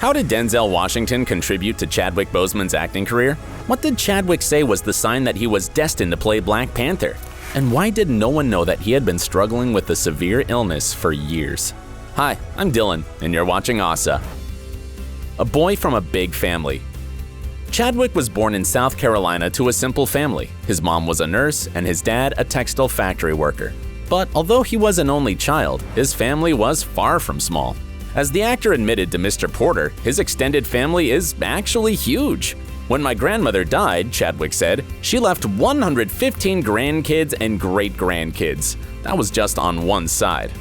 How did Denzel Washington contribute to Chadwick Boseman's acting career? What did Chadwick say was the sign that he was destined to play Black Panther? And why did no one know that he had been struggling with a severe illness for years? Hi, I'm Dylan, and you're watching OSSA. A boy from a big family. Chadwick was born in South Carolina to a simple family. His mom was a nurse and his dad a textile factory worker. But although he was an only child, his family was far from small. As the actor admitted to Mr. Porter, his extended family is actually huge. When my grandmother died, Chadwick said, she left 115 grandkids and great-grandkids. That was just on one side.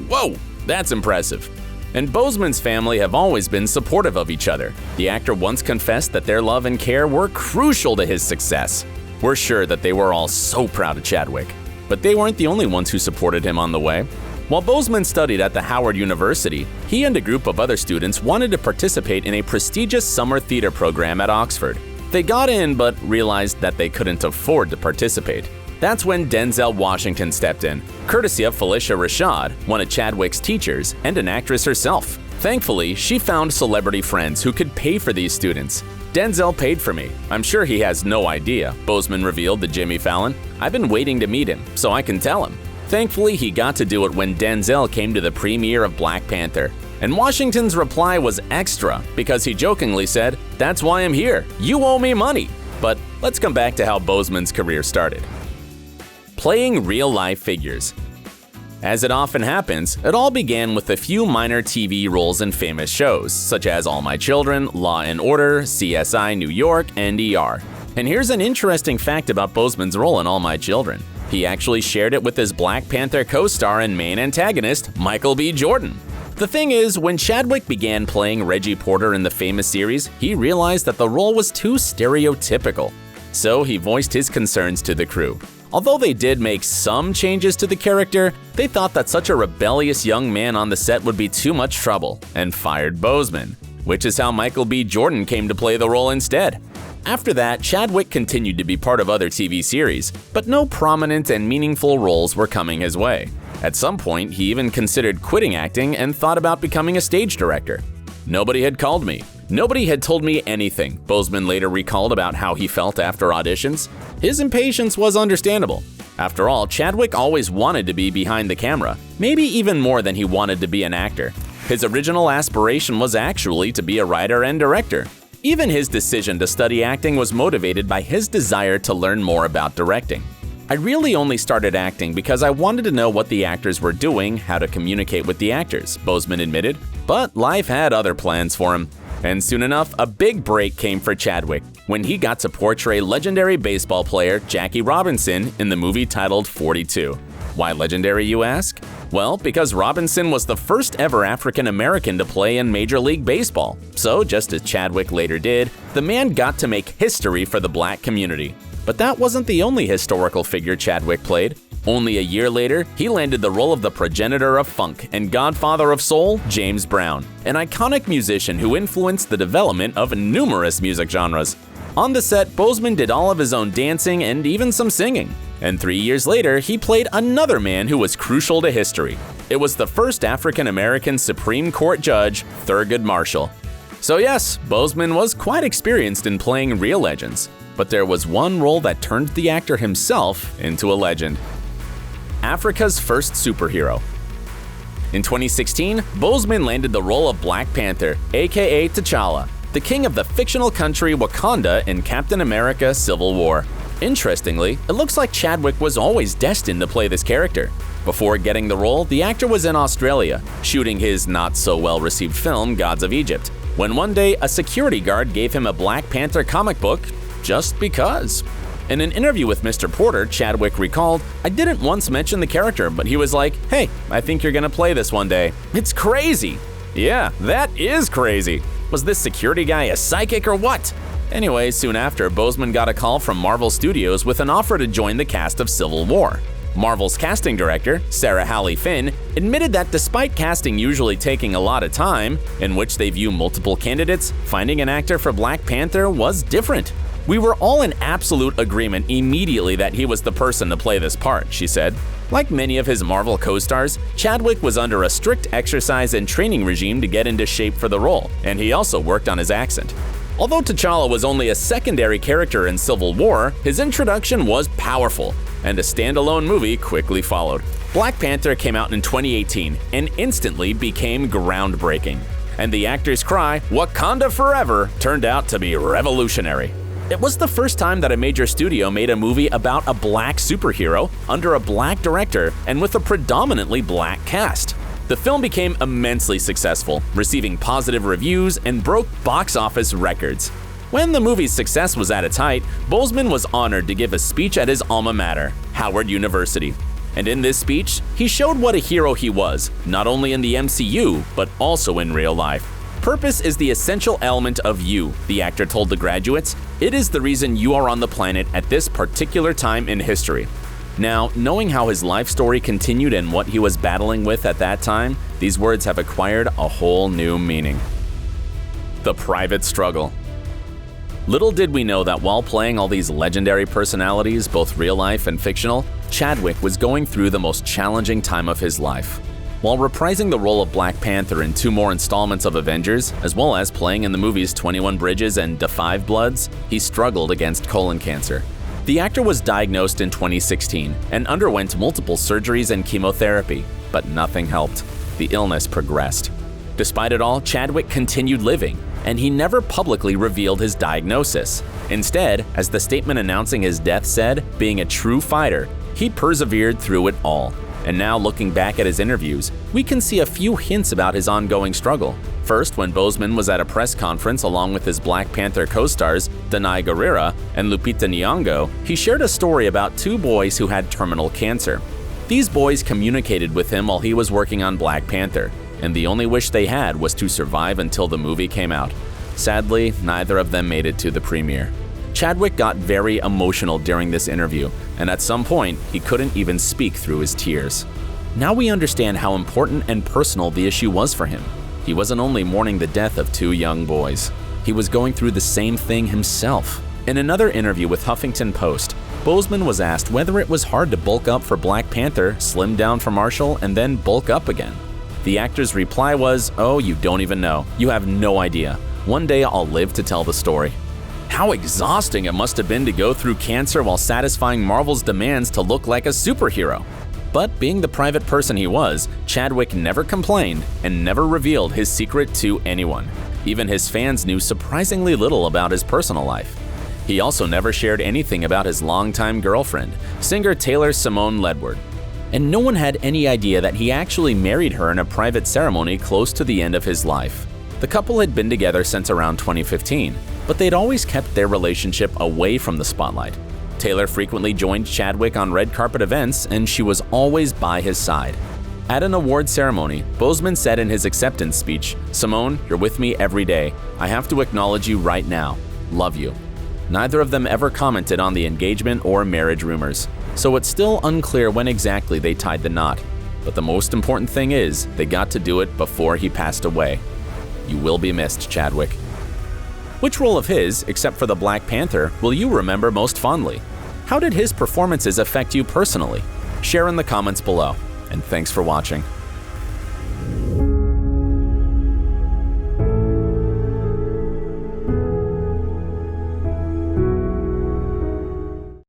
Whoa, that's impressive. And Boseman's family have always been supportive of each other. The actor once confessed that their love and care were crucial to his success. We're sure that they were all so proud of Chadwick. But they weren't the only ones who supported him on the way. While Boseman studied at the Howard University, he and a group of other students wanted to participate in a prestigious summer theater program at Oxford. They got in but realized that they couldn't afford to participate. That's when Denzel Washington stepped in, courtesy of Felicia Rashad, one of Chadwick's teachers and an actress herself. Thankfully, she found celebrity friends who could pay for these students. Denzel paid for me. I'm sure he has no idea, Boseman revealed to Jimmy Fallon. I've been waiting to meet him, so I can tell him. Thankfully, he got to do it when Denzel came to the premiere of Black Panther. And Washington's reply was extra because he jokingly said, "That's why I'm here. You owe me money." But let's come back to how Boseman's career started. Playing real-life figures. As it often happens, it all began with a few minor TV roles in famous shows, such as All My Children, Law & Order, CSI New York, and ER. And here's an interesting fact about Boseman's role in All My Children. He actually shared it with his Black Panther co-star and main antagonist, Michael B. Jordan. The thing is, when Chadwick began playing Reggie Porter in the famous series, he realized that the role was too stereotypical. So he voiced his concerns to the crew. Although they did make some changes to the character, they thought that such a rebellious young man on the set would be too much trouble and fired Boseman, which is how Michael B. Jordan came to play the role instead. After that, Chadwick continued to be part of other TV series, but no prominent and meaningful roles were coming his way. At some point, he even considered quitting acting and thought about becoming a stage director. "Nobody had called me. Nobody had told me anything," Boseman later recalled about how he felt after auditions. His impatience was understandable. After all, Chadwick always wanted to be behind the camera, maybe even more than he wanted to be an actor. His original aspiration was actually to be a writer and director. Even his decision to study acting was motivated by his desire to learn more about directing. "I really only started acting because I wanted to know what the actors were doing, how to communicate with the actors," Boseman admitted. But life had other plans for him. And soon enough, a big break came for Chadwick when he got to portray legendary baseball player Jackie Robinson in the movie titled 42. Why legendary, you ask? Well, because Robinson was the first ever African American to play in Major League Baseball. So, just as Chadwick later did, the man got to make history for the black community. But that wasn't the only historical figure Chadwick played. Only a year later, he landed the role of the progenitor of funk and godfather of soul, James Brown, an iconic musician who influenced the development of numerous music genres. On the set, Boseman did all of his own dancing and even some singing. And 3 years later, he played another man who was crucial to history. It was the first African-American Supreme Court judge, Thurgood Marshall. So yes, Boseman was quite experienced in playing real legends. But there was one role that turned the actor himself into a legend. Africa's first superhero. In 2016, Boseman landed the role of Black Panther, aka T'Challa, the king of the fictional country Wakanda in Captain America: Civil War. Interestingly, it looks like Chadwick was always destined to play this character. Before getting the role, the actor was in Australia, shooting his not-so-well-received film Gods of Egypt, when one day a security guard gave him a Black Panther comic book just because. In an interview with Mr. Porter, Chadwick recalled, "I didn't once mention the character, but he was like, 'Hey, I think you're gonna play this one day.' It's crazy." Yeah, that is crazy. Was this security guy a psychic or what? Anyway, soon after, Boseman got a call from Marvel Studios with an offer to join the cast of Civil War. Marvel's casting director, Sarah Halley Finn, admitted that despite casting usually taking a lot of time, in which they view multiple candidates, finding an actor for Black Panther was different. "We were all in absolute agreement immediately that he was the person to play this part," she said. Like many of his Marvel co-stars, Chadwick was under a strict exercise and training regime to get into shape for the role, and he also worked on his accent. Although T'Challa was only a secondary character in Civil War, his introduction was powerful, and a standalone movie quickly followed. Black Panther came out in 2018 and instantly became groundbreaking. And the actor's cry, "Wakanda Forever," turned out to be revolutionary. It was the first time that a major studio made a movie about a black superhero under a black director and with a predominantly black cast. The film became immensely successful, receiving positive reviews and broke box office records. When the movie's success was at its height, Boseman was honored to give a speech at his alma mater, Howard University. And in this speech, he showed what a hero he was, not only in the MCU, but also in real life. "Purpose is the essential element of you," the actor told the graduates. "It is the reason you are on the planet at this particular time in history." Now, knowing how his life story continued and what he was battling with at that time, these words have acquired a whole new meaning. The private struggle. Little did we know that while playing all these legendary personalities, both real life and fictional, Chadwick was going through the most challenging time of his life. While reprising the role of Black Panther in 2 more installments of Avengers, as well as playing in the movies 21 Bridges and Da 5 Bloods, he struggled against colon cancer. The actor was diagnosed in 2016 and underwent multiple surgeries and chemotherapy, but nothing helped. The illness progressed. Despite it all, Chadwick continued living, and he never publicly revealed his diagnosis. Instead, as the statement announcing his death said, being a true fighter, he persevered through it all. And now, looking back at his interviews, we can see a few hints about his ongoing struggle. First, when Boseman was at a press conference along with his Black Panther co-stars, Danai Gurira and Lupita Nyong'o, he shared a story about 2 boys who had terminal cancer. These boys communicated with him while he was working on Black Panther, and the only wish they had was to survive until the movie came out. Sadly, neither of them made it to the premiere. Chadwick got very emotional during this interview, and at some point, he couldn't even speak through his tears. Now we understand how important and personal the issue was for him. He wasn't only mourning the death of 2 young boys. He was going through the same thing himself. In another interview with Huffington Post, Boseman was asked whether it was hard to bulk up for Black Panther, slim down for Marshall, and then bulk up again. The actor's reply was, "Oh, you don't even know. You have no idea. One day I'll live to tell the story." How exhausting it must have been to go through cancer while satisfying Marvel's demands to look like a superhero. But being the private person he was, Chadwick never complained and never revealed his secret to anyone. Even his fans knew surprisingly little about his personal life. He also never shared anything about his longtime girlfriend, singer Taylor Simone Ledward. And no one had any idea that he actually married her in a private ceremony close to the end of his life. The couple had been together since around 2015, but they'd always kept their relationship away from the spotlight. Taylor frequently joined Chadwick on red carpet events, and she was always by his side. At an award ceremony, Boseman said in his acceptance speech, "Simone, you're with me every day. I have to acknowledge you right now. Love you." Neither of them ever commented on the engagement or marriage rumors, so it's still unclear when exactly they tied the knot. But the most important thing is, they got to do it before he passed away. You will be missed, Chadwick. Which role of his, except for the Black Panther, will you remember most fondly? How did his performances affect you personally? Share in the comments below, and thanks for watching.